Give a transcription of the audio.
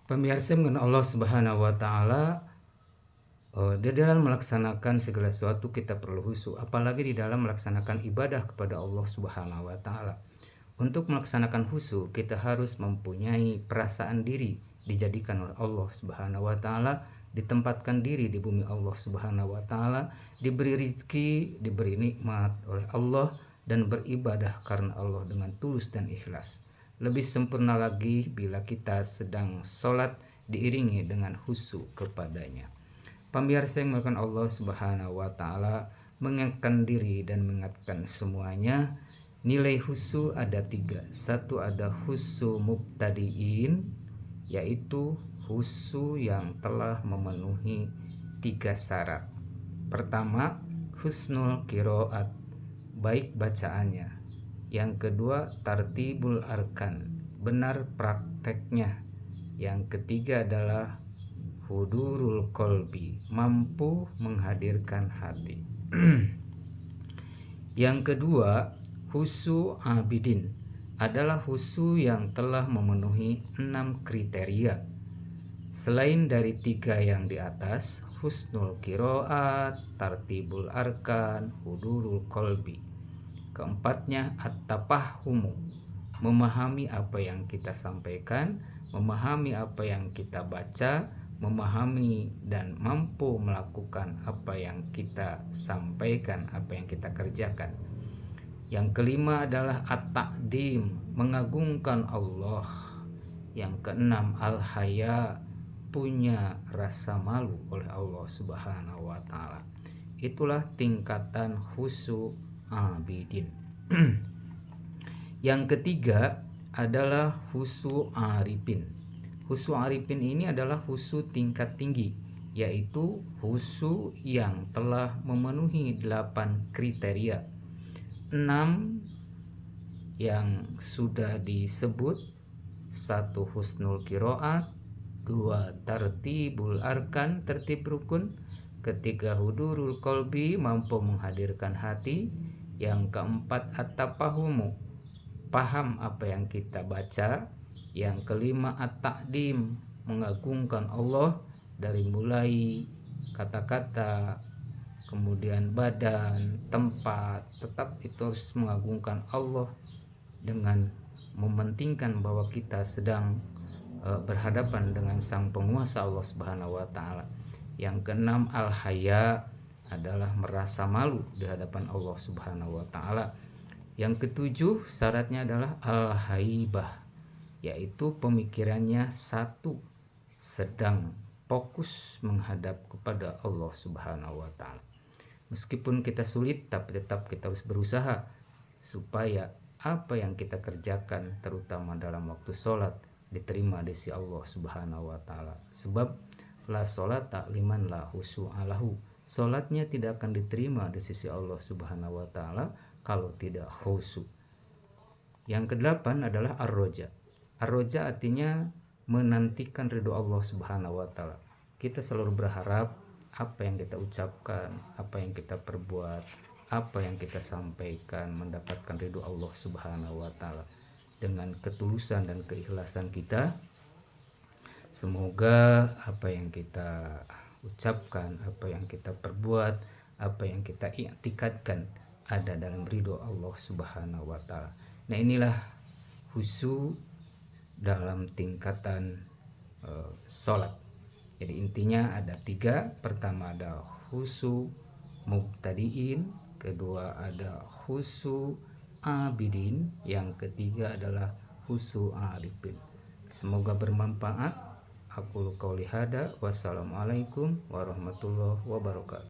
Pemirsa mengenai Allah Subhanahu wa taala, di dalam melaksanakan segala sesuatu kita perlu khusyuk, apalagi di dalam melaksanakan ibadah kepada Allah Subhanahu wa taala. Untuk melaksanakan khusyuk, kita harus mempunyai perasaan diri dijadikan oleh Allah Subhanahu wa taala, ditempatkan diri di bumi Allah Subhanahu wa taala, diberi rizki, diberi nikmat oleh Allah, dan beribadah karena Allah dengan tulus dan ikhlas. Lebih sempurna lagi bila kita sedang sholat diiringi dengan khusyuk kepadanya. Pemirsa yang melakukan Allah Subhanahu wa taala, mengingatkan diri dan mengingatkan semuanya. Nilai khusyuk ada 3. Satu, ada khusyuk mubtadiin, yaitu khusyuk yang telah memenuhi 3 syarat. Pertama, husnul qiraat, baik bacaannya. Yang kedua, tartibul arkan, benar prakteknya. Yang ketiga adalah hudurul kolbi, mampu menghadirkan hati. Yang kedua, khusyuk abidin, adalah khusyuk yang telah memenuhi 6 kriteria. Selain dari 3 yang di atas, husnul qiraat, tartibul arkan, hudurul kolbi. Keempatnya, at-tafahumu, memahami apa yang kita sampaikan, memahami apa yang kita baca, memahami dan mampu melakukan apa yang kita sampaikan, apa yang kita kerjakan. Yang kelima adalah at-ta'dim, mengagungkan Allah. Yang keenam, al-haya, punya rasa malu oleh Allah Subhanahu wa taala. Itulah tingkatan khusyuk abidin. Yang ketiga adalah khusyuk arifin. Khusyuk arifin ini adalah khusyuk tingkat tinggi, yaitu khusyuk yang telah memenuhi 8 kriteria. 6 yang sudah disebut: 1 husnul qiraat, 2 tartibul arkan, tertib rukun, ketiga hudurul kolbi, mampu menghadirkan hati, yang keempat at-tafahumu, paham apa yang kita baca, yang kelima at-ta'dim, mengagungkan Allah dari mulai kata-kata, kemudian badan, tempat, tetap itu harus mengagungkan Allah dengan mementingkan bahwa kita sedang berhadapan dengan sang penguasa Allah Subhanahu wa taala. Yang keenam, al-haya, adalah merasa malu di hadapan Allah Subhanahu wa taala. Yang ketujuh, syaratnya adalah al-haibah, yaitu pemikirannya satu, sedang fokus menghadap kepada Allah Subhanahu wa taala. Meskipun kita sulit, tapi tetap kita harus berusaha supaya apa yang kita kerjakan, terutama dalam waktu sholat, diterima di sisi Allah Subhanahu wa taala. Sebab la sholata liman la khusyu'alahu, sholatnya tidak akan diterima di sisi Allah Subhanahu wa taala kalau tidak khusyuk. Yang kedelapan adalah ar-roja. Ar-roja artinya menantikan ridho Allah Subhanahu wa taala. Kita selalu berharap apa yang kita ucapkan, apa yang kita perbuat, apa yang kita sampaikan mendapatkan ridho Allah Subhanahu wa taala. Dengan ketulusan dan keikhlasan kita, semoga apa yang kita ucapkan, apa yang kita perbuat, apa yang kita i'tikadkan ada dalam ridho Allah Subhanahu wa taala. Nah, inilah khusyuk dalam tingkatan sholat. Jadi intinya ada 3. Pertama ada khusyuk mubtadiin, kedua ada khusyuk abidin, yang ketiga adalah khusyuk arifin. Semoga bermanfaat. Aku qouli hada, wassalamualaikum warahmatullahi wabarakatuh.